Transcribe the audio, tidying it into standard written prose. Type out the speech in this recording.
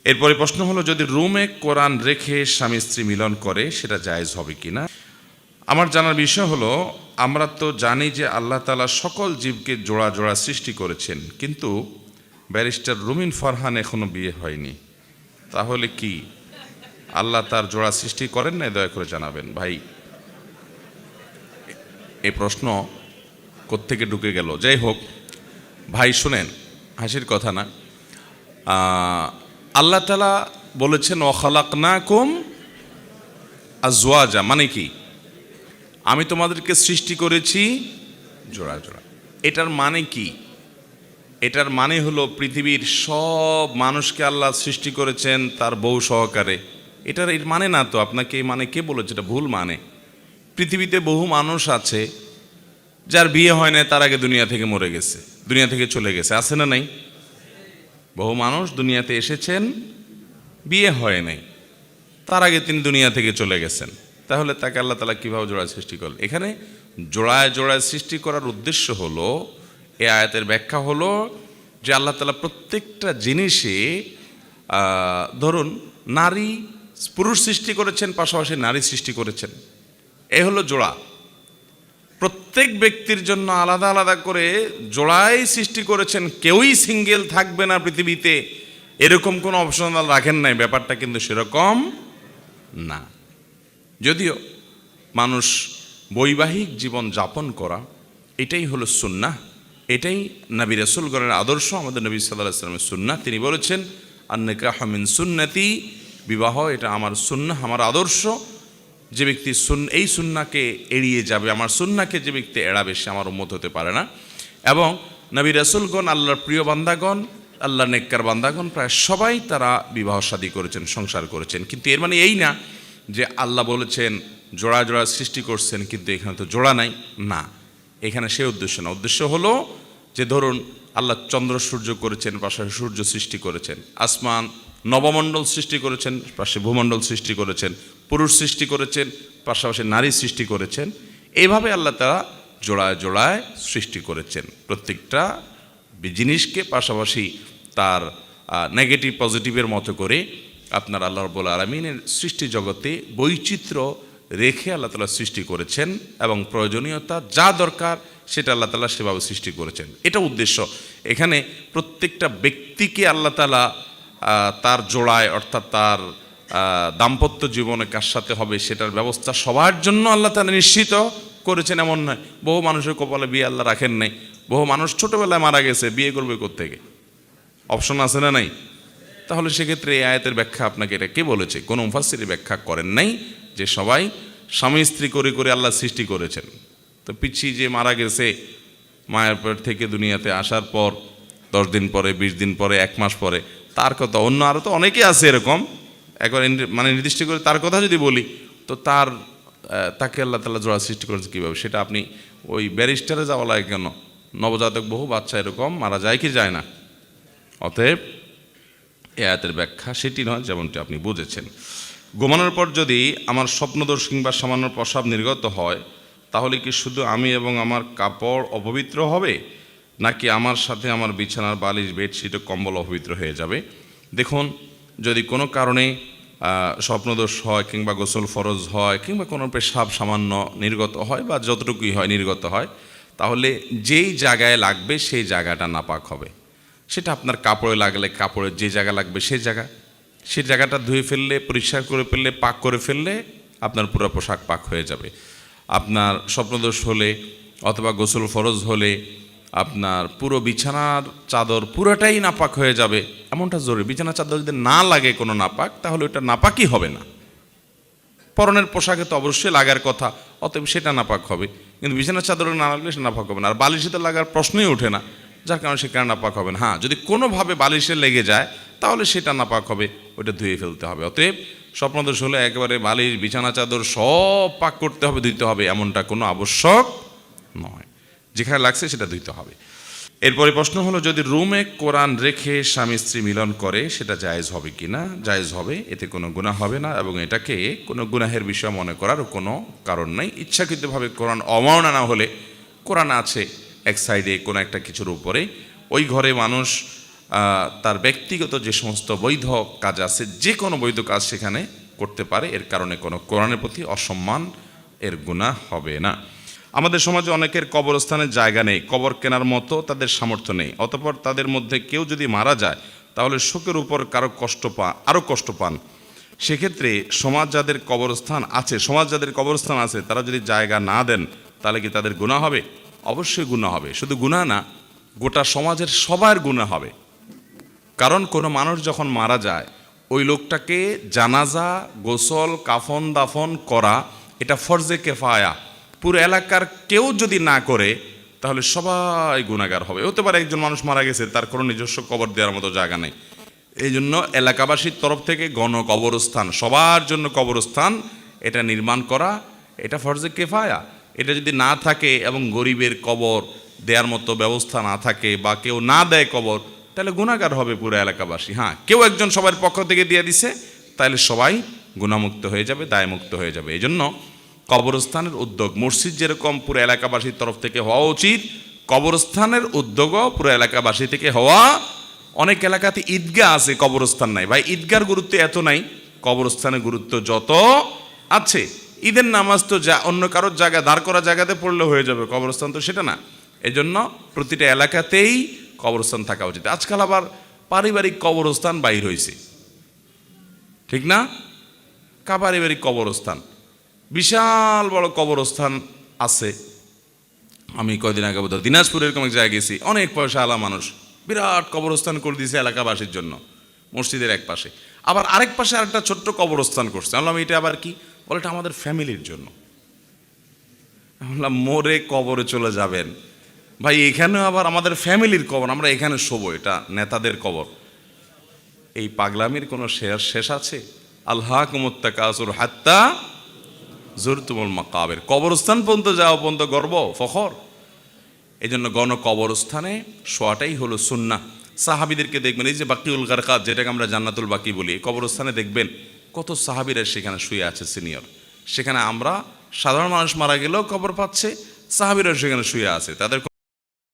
এরপরে প্রশ্ন হলো, যদি রুমে কোরআন রেখে স্বামী স্ত্রী মিলন করে সেটা জায়েজ হবে কিনা। আমার জানার বিষয় হলো, আমরা তো জানি যে আল্লাহ তাআলা সকল জীবকে জোড়া জোড়া সৃষ্টি করেছেন, কিন্তু ব্যারিস্টার রুমিন ফারহান এখনো বিয়ে হয়নি, তাহলে কি আল্লাহ তার জোড়া সৃষ্টি করেন না? দয়া করে জানাবেন ভাই। এই প্রশ্ন কোত্থেকে ঢুকে গেল? যাই হোক ভাই, শুনেন, হাসির কথা না। আল্লাহ তাআলা বলেছেন ওয়াখালাকনাকুম আজওয়াজা, মানে কি? আমি তোমাদেরকে সৃষ্টি করেছি জোড়া জোড়া। এটার মানে কি? এটার মানে হলো পৃথিবীর সব মানুষকে আল্লাহ সৃষ্টি করেছেন তার বউ সহকারে। এটার এর মানে না তো। আপনাকে এই মানে কে বলেছে? এটা ভুল মানে। পৃথিবীতে বহু মানুষ আছে যার বিয়ে হয় না, তার আগে দুনিয়া থেকে মরে গেছে, দুনিয়া থেকে চলে গেছে, আছে না নাই? বহু মানুষ দুনিয়াতে এসেছেন, বিয়ে হয় নাই, তার আগে তিনি দুনিয়া থেকে চলে গেছেন। তাহলে তাকে আল্লাহ তাআলা কীভাবে জোড়ায় সৃষ্টি করলেন? এখানে জোড়ায় জোড়ায় সৃষ্টি করার উদ্দেশ্য হলো, এই আয়াতের ব্যাখ্যা হলো যে আল্লাহ তাআলা প্রত্যেকটা জিনিসে, ধরুন নারী পুরুষ সৃষ্টি করেছেন, পাশাপাশি নারী সৃষ্টি করেছেন, এই হলো জোড়া। প্রত্যেক ব্যক্তির জন্য আলাদা আলাদা করে জোড়াই সৃষ্টি করেছেন, কেউই সিঙ্গেল থাকবে না পৃথিবীতে, এরকম কোনো অপশনাল রাখেন নাই। ব্যাপারটা কিন্তু সেরকম না। যদিও মানুষ বৈবাহিক জীবন যাপন করা, এটাই হলো সুন্নাহ, এটাই নবী রাসূলগণের আদর্শ, আমাদের নবী সাল্লাল্লাহু আলাইহি ওয়াসাল্লামের সুন্নাহ। তিনি বলেছেন আন-নিকাহু মিন সুন্নতি, বিবাহ এটা আমার সুন্নাহ, আমার আদর্শ। যে ব্যক্তি এই সুন্নাহকে এড়িয়ে যাবে, আমার সুন্নাহকে যে ব্যক্তি এড়াবে, সে আমার উম্মত হতে পারে না। এবং নবী রাসূলগণ, আল্লাহর প্রিয় বান্দাগণ, আল্লাহর নেককার বান্দাগণ, প্রায় সবাই তারা বিবাহ শাদী করেছেন, সংসার করেছেন। কিন্তু এর মানে এই না যে আল্লাহ বলেছেন জোড়া জোড়া সৃষ্টি করছেন, কিন্তু এখানে তো জোড়া নাই, না, এখানে সে উদ্দেশ্য না। উদ্দেশ্য হলো যে ধরুন আল্লাহ চন্দ্র সূর্য করেছেন, পাশাপাশি সূর্য সৃষ্টি করেছেন, আসমান নবমণ্ডল সৃষ্টি করেছেন, পাশে ভূমণ্ডল সৃষ্টি করেছেন, পুরুষ সৃষ্টি করেছেন, পাশাপাশি নারী সৃষ্টি করেছেন। এইভাবে আল্লাহ তাআলা জোড়ায় জোড়ায় সৃষ্টি করেছেন প্রত্যেকটা জিনিসকে, পাশাপাশি তার নেগেটিভ পজিটিভের মতো করে আপনার আল্লাহ রাব্বুল আলামিনের সৃষ্টি জগতে বৈচিত্র্য রেখে আল্লাহ তাআলা সৃষ্টি করেছেন, এবং প্রয়োজনীয়তা যা দরকার সেটা আল্লাহ তাআলা সেভাবে সৃষ্টি করেছেন। এটা উদ্দেশ্য। এখানে প্রত্যেকটা ব্যক্তিকে আল্লাহ তাআলা তার জোড়ায়, অর্থাৎ তার দাম্পত্য জীবনে কার সাথে হবে সেটার ব্যবস্থা সবার জন্য আল্লাহ তাআলা নিশ্চিত করেছেন, এমন নয়। বহু মানুষের কপালে বিয়ে আল্লাহ রাখেন নাই। বহু মানুষ ছোটোবেলায় মারা গেছে, বিয়ে করবে কোত্থেকে? অপশন আছে না নাই? তাহলে সেক্ষেত্রে এই আয়াতের ব্যাখ্যা আপনাকে এটা কে বলেছে? কোনো মুফাসসির ব্যাখ্যা করেন নাই যে সবাই স্বামী স্ত্রী করে করে আল্লাহ সৃষ্টি করেছেন। তো পিচ্ছি যে মারা গেছে, মায়ের পেট থেকে দুনিয়াতে আসার পর 10 দিন পরে, 20 দিন পরে, 1 মাস পরে, তার কথা। অন্য আরও তো অনেকেই আছে এরকম, একবার মানে নির্দিষ্ট করে তার কথা যদি বলি, তো তাকে আল্লাহ তাআলা জোড়া সৃষ্টি করেছে কীভাবে? সেটা আপনি ওই ব্যারিস্টারে যাওয়া লাগে কেন? নবজাতক বহু বাচ্চা এরকম মারা যায় কি যায় না? অতএব এ আয়াতের ব্যাখ্যা সেটি নয়, যেমনটি আপনি বুঝেছেন। ঘুমানোর পর যদি আমার স্বপ্নদোষ কিংবা সামান্য প্রস্রাব নির্গত হয়, তাহলে কি শুধু আমি এবং আমার কাপড় অপবিত্র হবে, নাকি আমার সাথে আমার বিছানার বালিশ, বেডশিট ও কম্বল অপবিত্র হয়ে যাবে? দেখুন, যদি কোনো কারণে স্বপ্নদোষ হয়, কিংবা গোসল ফরজ হয়, কিংবা কোনো পেশাব সামান্য নির্গত হয়, বা যতটুকুই হয় নির্গত হয়, তাহলে যেই জায়গায় লাগবে সেই জায়গাটা নাপাক হবে। সেটা আপনার কাপড়ে লাগলে কাপড়ের যে জায়গা লাগবে সেই জায়গাটা ধুয়ে ফেললে, পরিষ্কার করে ফেললে, পাক করে ফেললে আপনার পুরো পোশাক পাক হয়ে যাবে। আপনার স্বপ্নদোষ হলে অথবা গোসল ফরজ হলে আপনার পুরো বিছানার চাদর পুরোটাই নাপাক হয়ে যাবে, এমনটা জরুরি। বিছানার চাদর যদি না লাগে কোনো নাপাক, তাহলে ওটা নাপাকই হবে না। পরনের পোশাকে তো অবশ্যই লাগার কথা, অতএব সেটা নাপাক হবে। কিন্তু বিছানার চাদরে না লাগলে সেটা নাপাক হবে না। আর বালিশে তো লাগার প্রশ্নই ওঠে না, যার কারণে সে কারণে নাপাক হবে না। হ্যাঁ, যদি কোনোভাবে বালিশে লেগে যায় তাহলে সেটা নাপাক হবে, ওইটা ধুয়ে ফেলতে হবে। অতএব স্বপ্নদোষ হলে একেবারে বালিশ, বিছানা চাদর সব পাক করতে হবে, ধুইতে হবে, এমনটা কোনো আবশ্যক নয়। যেখানে লাগছে সেটা ধুইতে হবে। এরপরে প্রশ্ন হলো, যদি রুমে কোরআন রেখে স্বামী স্ত্রী মিলন করে সেটা জায়েজ হবে কি না? জায়েজ হবে, এতে কোনো গুনাহ হবে না, এবং এটাকে কোনো গুনাহের বিষয় মনে করার কোনো কারণ নেই। ইচ্ছাকৃতভাবে কোরআন অমাননা না হলে, কোরআন আছে এক সাইডে কোনো একটা কিছুর উপরে, ওই ঘরে মানুষ তার ব্যক্তিগত যে সমস্ত বৈধ কাজ আছে, যে কোনো বৈধ কাজ সেখানে করতে পারে। এর কারণে কোনো কোরআনের প্রতি অসম্মান, এর গুনাহ হবে না। আমাদের সমাজে অনেকের কবরস্থানের জায়গা নেই, কবর কেনার মতো তাদের সামর্থ্য নেই। অতঃপর তাদের মধ্যে কেউ যদি মারা যায় তাহলে শোকের উপর আরও কষ্ট পান। সেক্ষেত্রে সমাজ যাদের কবরস্থান আছে তারা যদি জায়গা না দেন তাহলে কি তাদের গুনাহ হবে? অবশ্যই গুনাহ হবে। শুধু গুনাহ না, গোটা সমাজের সবার গুনাহ হবে। কারণ কোনো মানুষ যখন মারা যায় ওই লোকটাকে জানাজা, গোসল, কাফন দাফন করা এটা ফরজে কেফায়া। পুরো এলাকার কেউ যদি না করে তাহলে সবাই গুনাহগার হবে। হতে পারে একজন মানুষ মারা গেছে, তার কোনো নিজস্ব কবর দেওয়ার মতো জায়গা নেই, এই জন্য এলাকাবাসীর তরফ থেকে গণ কবরস্থান, সবার জন্য কবরস্থান এটা নির্মাণ করা, এটা ফরজে কেফায়া। এটা যদি না থাকে এবং গরিবের কবর দেওয়ার মতো ব্যবস্থা না থাকে বা কেউ না দেয় কবর, তাহলে গুনাহগার হবে পুরো এলাকাবাসী। হ্যাঁ, কেউ একজন সবার পক্ষ থেকে দিয়ে দিছে, তাহলে সবাই গুনাহমুক্ত হয়ে যাবে, দায়মুক্ত হয়ে যাবে। এই জন্য কবরস্থানের উদ্যোগ মসজিদ যেরকম পুরো এলাকাবাসীর তরফ থেকে হওয়া উচিত, কবরস্থানের উদ্যোগও পুরো এলাকাবাসী থেকে হওয়া। অনেক এলাকাতে ঈদগাহ আছে, কবরস্থান নাই। ভাই, ঈদগার গুরুত্ব এত নাই, কবরস্থানের গুরুত্ব যত আছে। ঈদের নামাজ তো অন্য কারোর জায়গা, দাঁড় করা জায়গাতে পড়লে হয়ে যাবে, কবরস্থান তো সেটা না। এই জন্য প্রতিটা এলাকাতেই কবরস্থান থাকা উচিত। আজকাল আবার পারিবারিক কবরস্থান বাইর হয়েছে, ঠিক না? পারিবারিক কবরস্থান, বিশাল বড় কবরস্থান আছে। আমি কয়দিন আগে বোধহয় দিনাজপুরের এরকম এক জায়গায় গেছি, অনেক পয়সা আলা মানুষ বিরাট কবরস্থান করে দিয়েছে এলাকাবাসীর জন্য, মসজিদের এক পাশে। আবার আরেক পাশে আরেকটা ছোট্ট কবরস্থান করছে। আমি বললাম এটা আবার কি? বলে এটা আমাদের ফ্যামিলির জন্য। আমি বললাম মরে কবরে চলে যাবেন ভাই, এখানেও আবার আমাদের ফ্যামিলির কবর, আমরা এখানে শোবো, এটা নেতাদের কবর। এই পাগলামির কোনো শেষ আছে? আল্লাহকুমুত তাকাসুর হাত্তা যুরতুমুল মাকাবির, কবরস্থান পর্যন্ত যাওয়া পর্যন্ত গর্ব, ফখর। এই জন্য গণ কবরস্থানে শোয়াটাই হলো সুন্নাহ। সাহাবীদেরকে দেখবেন, এই যে বাকিউল গারকাত, যেটাকে আমরা জান্নাতুল বাকি বলি, কবরস্থানে দেখবেন কত সাহাবীরা সেখানে শুয়ে আছে, সিনিয়র। সেখানে আমরা সাধারণ মানুষ মারা গেলেও কবর পাচ্ছে, সাহাবীরা সেখানে শুয়ে আছে, তাদের